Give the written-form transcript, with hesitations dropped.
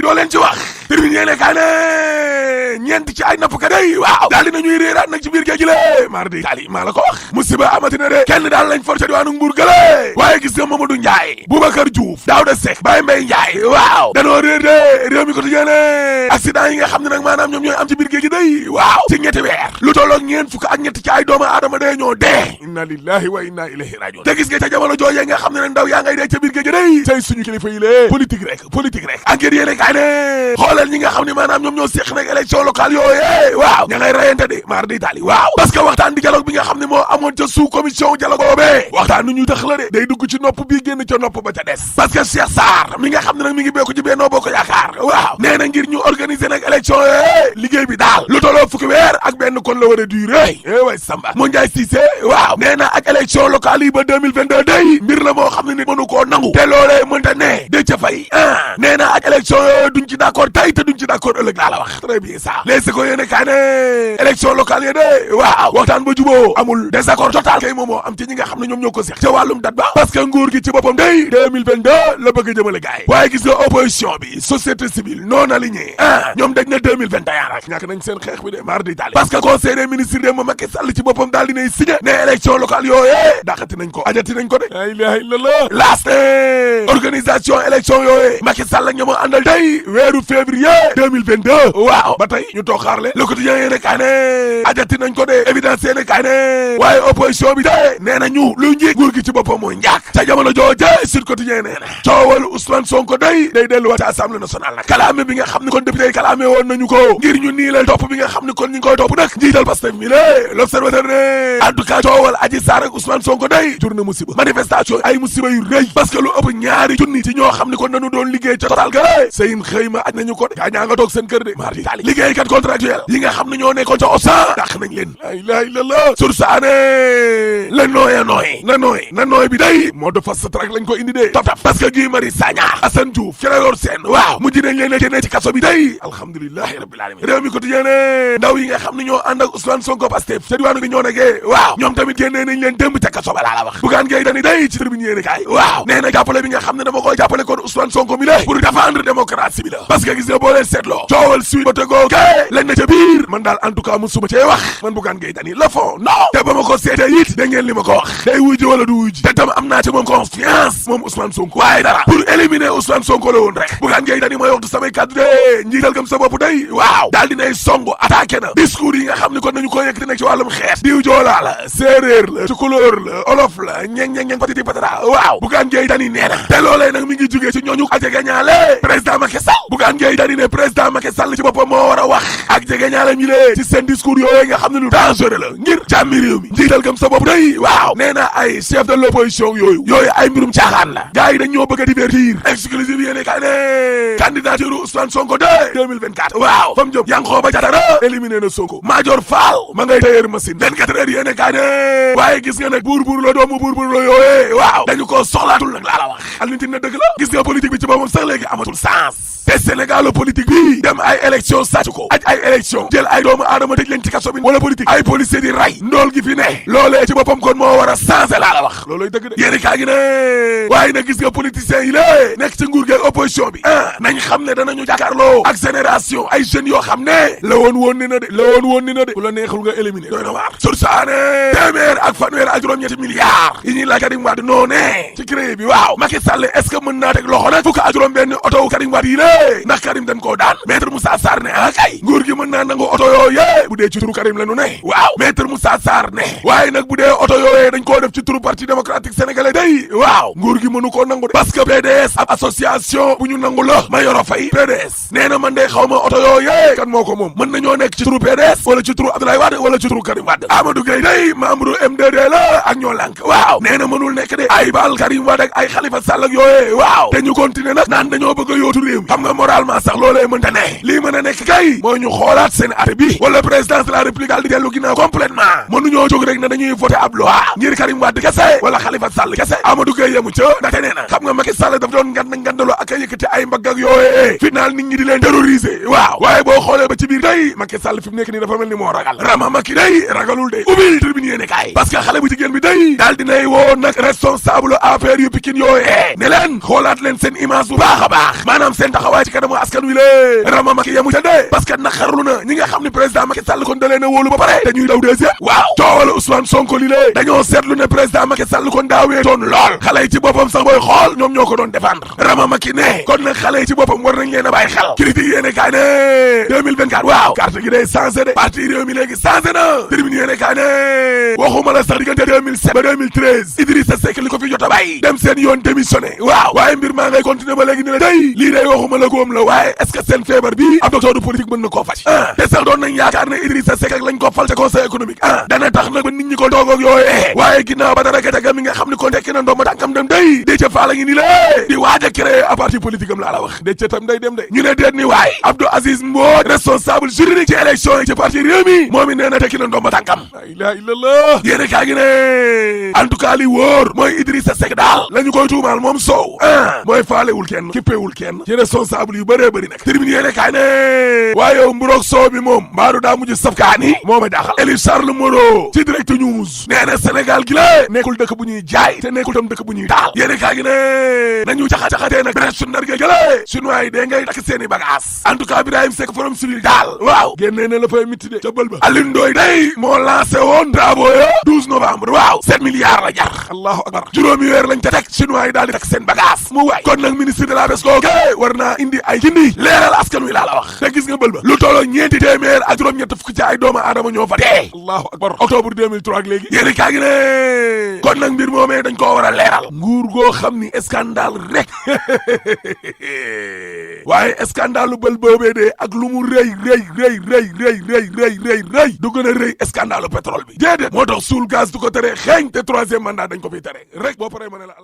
doo leen ci wax termine yéene kaa ne ñeent ci ay nappkat day waaw daal dina ñuy réeraat nag ci biir géej gi lé mardi tali maa la ko wax musiba amatina de kenn daal lañ for ca diwaanu Mbuur gële waaye gis nga Mamadou Ndiaye Boubacar Diouf Daouda Seck Baye Mbaye Ndiaye waaw danoo réer de réew mi ko tijéene accident yi nga xam ne nag maanaam ñoom ñooy am ci biir géej gi day waaw ci ñetti weer lu tolloog ñeent fukk ak ñett ci ay doomu aadama dee ñoo dee inna lillahi wa inna ilayhi rajiun te gis nga ca jamono joojee nga xam ne ndaw yaa ngay dee ca biir géej gi day say suñu kilifa yi lée politique rek enquête yéene kaay ne xoolal ñi nga xam ne maanaam ñoom ñoo séq nag élection locale yooyee waaw ña ngay rayante de mar di tali waaw parce que waxtaan di dialogue bi nga xam ne moo amoon ca sous commission dialogue boobee waxtaan nu ñu tax la de day dugg ci nopp bii génn ca nopp ba ca des parce que Cheikh Sarr mi nga xam ne nag mi ngi bokk ci Benno Bokk Yaakaar waaw nee na ngir ñu organiser nag élection yooyee liggéey bi daal lu tolloo fukki weer ak benn kon la war a durer way Samba moo Ndiaye Cissé waaw nee na ak élection locale yi ba 2022 day mbir la moo xam ne nit mënu koo nangu te loolee mënta ne de ca fay nee na ak élection yooyu duñ ci d'accord tey te duñ ci d'accord ëllëg laa la wax très bien ça léegi ko yéene kaa ne élection locale yi de waaw waxtaan ba juboo amul désaccord total kay moom moo am ci ñi nga xam ne ñoom ñoo ko seq ca wàllum date ba parce que nguur gi ci boppam day 2022 la bëgg a jëmale gaay waaye gis nga opposition bi société civile non alignée ñoom dañ na 2021 rek ñàkk nañ seen xeex bi de mar di tali parce que conseil des ministres de Macky Sall ci boppam daal dinay signé ne élection locale yooyee dàqati nañ ko ajati nañ ko de la ilaha illallah last organisation élection yooyee Macky Sall ak ña ma àndal day weeru février 2022 waaw ba tey ñu toog xaarle le quotidien yéene kaay ne ajati nañ ko de évidence yéene kaay ne waaye opposition bi de nee na ñu lu njiit nguur gi ci boppam mooy njàkk ca jamono jooje Sud Quotidien nee na coowal Ousmane Sonko day delluwaat ca assemblée nationale nag kalaame bi nga xam ne kon député yi kalaame woon nañu ko ngir ñu nii la topp bi nga xam ne kon ñu ngi koy topp nag njiital Pastef mi lé l'observateur ne en tout cas coowal Adji Sarr ak Ousmane Sonko day jur na musiba manifestation ay musiba yu rëy parce que lu ëpp ñaari junni ci ñoo xam ne kon dañu doon liggéey ca total ga seen xëy ma aj nañu ko de gaa ñaa nga toog seen kër de mardi taali liggéeykat contractuel yi nga xam ne ñoo nekkoon ca Osan dàq nañ leen la ilaha illallah sursaane la nooy bi day moo de fast track lañ ko indi de tap parce que Guy Marius Sagna Assane Diouf Clédor Sène waaw mujj nañ leen a génnee ci kaso bi day alhamdulillahi rabbil alamin réew mi quotidien ne ndaw yi nga xam ne ñoo ànd ak Ousmane Sonko Pastef ca diwaanu gi ñoo negee waaw ñoom tamit génnee nañ leen démb ca kaso ba laa la wax Bougane Gueye Dany day ci tribune yéene kaay waaw nee na jàppale bi nga xam ne dama koy jàppale kon Ousmane Sonko mi la pour défendre démocratie bi la parce que gis nga boo leen seetloo coowal suite ba tegoo kay lañ na ca biir man daal en tout cas musuma cee wax man Bougane Gueye Dany la fond non te ba ma ko seetee it da ngeen li ma ko wax day wuy ji wala du wuy ji te tam am naa ci moom confiance moom Ousmane Sonko waaye dara pour éliminer Ousmane Sonko la woon rek Bougane Gueye Dany mooy waxtu samay kàddu de njiital gëm sa bopp day waaw daal dinay songu attaqué na discours yi nga xam ne kon nañu ko yëkkati nag ci wàllum xeet diw joolaa la séeréer la tukulóor la olof la ñeng patiti patata waaw Bougane Gueye Dany nee na te loolee nag mi ngi jugee ci ñooñu ak jegeñaale président Macky Sall Bougane Gueye Dany ne président Macky Sall ci boppam moo war a wax ak jegeñaale ñi lee ci seen discours yooyu nga xam ne lu dangereux la ngir jàmmi réew mi njiital gëm sa bopp day waaw nee na ay chef de l'opposition yooyu ay mbirum caaxaan la gars yi dañ ñoo bëgg a divertir exclusive yéene kay ne candidature Ousmane Sonko de 2024 waaw fam jëm Yankhoba Diattara éliminé na Sonko Madior Fall ma ngay tailleur machine 24 heures yéene kay ne waaye gis nga nag buur la doomu buur la yooyee waaw dañu ko soxlaatul nag laa la wax allintin na dëgg la gis nga politique bi ci boppam sax léegi amatul sens te Sénégal politique bi dem ay élection sàcc ko aj ay élection jël ay doomu aadama tëj leen ci kaso bi wala politique ay policier di ray ndool gi fi ne loolee ci boppam kon moo war a changer laa la wax looloy dëgg de yéeni kaa gi ne waaye nag gis nga politiciens yi lée nekk ci nguur gi opposition bi nañ xam ne danañu jàkkaarloo ak génération ay jeunes yoo xam ne la woon ni na de ku la neexul nga éliminer doy na waar sursaane téeméer ak fanweer ak juróom-ñetti milliards yi ñuy laaj Karim Wade noo ne ci créé bi waaw Macky Sall est-ce que mën naa teg loxo nag fukk ak juróom benn oto Karim Wade yi ndax Karim dañ koo daan maître Moussa Sarr ne kay nguur gi mën naa nangu oto yooyee bu dee ci turu Karim la nu ne waaw maître Moussa Sarr ne waaye nag bu dee oto yooyee dañ koo def ci turu parti démocratique sénégalais day waaw nguur gi mënu koo nangu de parce que PDS ab association bu ñu nangu la ma yoro fay PDS nee na man de xaw ma oto yooyee kan moo ko moom mën nañoo nekk ci turu PDS wala ci turu Abdoulaye Wade wala ci turu Karim Wade Amadou Gueye day membre M2D la ak ñoo lànk waaw nee na mënul nekk de ay baal Karim Wade ak ay Khalifa Sall ak yooyee waaw te ñu continuer nag naan dañoo bëgg a yootu réew mi xam nga moralement sax loolee mënta ne lii mën a nekk kay mooy ñu xoolaat seen ate bi wala présidence de la république daal di dellu ginnaaw complètement mënuñoo jóg rek ne dañuy voter ab loi ngir Karim Wade kese wala Khalifa Sall kese Amadou Gueye yemu ca ndaxte nee na xam nga Macky Sall daf doon ngandaloo ak a yëkkati ay mbagg ak yooyee final nit ñi di leen terroriser waaw waaye boo xoolee ba ci biir day Macky Sall fi mu nekk nii dafa mel ni moo ragal Rama Macky day ragalul day ubbil tribune yéene kaay parce que xale bu jigéen bi day daal dinay woo nag responsable affaire yu Pikine yooyee ne leen xoolaat leen seen image bu baax a baax maanaam seen taxawaay waaye ci kanamu askan wi lée Rama Macky yemu ca dee parce que naqarlu na ñi nga xam ne président Macky Sall kon da leen a wóolu ba pare dañuy daw deuxième waaw coowala Ousmane Sonko li lée dañoo seetlu ne président Macky Sall kon daawee toon lool xale yi ci boppam sax booy xool ñoom ñoo ko doon défendre Rama Macky ne kon nag xale yi ci boppam war nañ leen a bàyyi xel critique yéene kaay ne 2024 waaw carte gi day changé de parti réew mi léegi changé na tribune yéene kaay ne waxuma la sax diggante 2007 ba 2013 Idrissa Seck li ko fi jot a bàyyi dem seen yoon démissionné waaw waaye mbir maa ngay continuer ba léegi ni la day lii day waxuma la góom la waaye est-ce que seen feebar bi ab docteur du politique mën na koo faj te sax doon nañ yaakaar ne Idrissa Seck ak lañ ko fal ca conseil économique dana tax nag ba nit ñi ko toogoog yooyee waaye ginnaaw ba dara gataga mi nga xam ni kon tekki na ndoom ba tànkam dem day Déthié Fall a ngi ni la di waaj a créer a parti politique am laa la wax Déthié tam day dem de ñu ne déet ni waay Abdou Aziz Mbodj responsable juridique ci élection yi ci parti réew mi moom it nee na tekki na ndoom ba tànkam la ilaha illallah yéene kaa gi ne en tout cas li wóor mooy Idrissa Seck daal la ñu koy tuumaal moom Sow mooy faalewul kenn kippewul kenn ci responsable yu bëree bëri nag tribune yéene kaay ne waaye mburoog Sow bi moom mbaaru daa mujj safkaani moo ma jaaxal Elie Charles Moreau ci direct news nee na Sénégal gi la nekkul dëkk bu ñuy jaay te nekkul tam dëkk bu ñuy taal yéene kaa gi ne nañu caxa-caxatee nag brèche su ndarge gële chinois yi dee ngay takk seeni bagage en tout cas Birahim Seck forum civil daal waaw génnee na la fay mitti de ca bël ba Alioune Ndoye day moo lancé woon travaux ya 12 novembre waaw 7 milliards la jar allahu akbar juróomi weer lañ ca teg chinois yi daal di takk seen bagage mu waay kon nag ministre de la pêche kooke war naa indi ay gindi leeral askan wi laa la wax te gis nga bël ba lu tolloo ñeenti téeméer ak juróom-ñett fukk ci ay doomu aadama ñoo fa dee allahu akbar octobre 2003 ak léegi yéeni kaa gi ne kon nag mbir moomee dañ koo war a leeral nguur goo xam ni scandale rek waaye scandale lu bël boobee de ak lu mu rëy du gën a rëy scandale pétrole bi déedéet moo tax suul gaz du ko tere xeeñ te troisième mandat dañ ko fiy tere rek boo paree ma ne la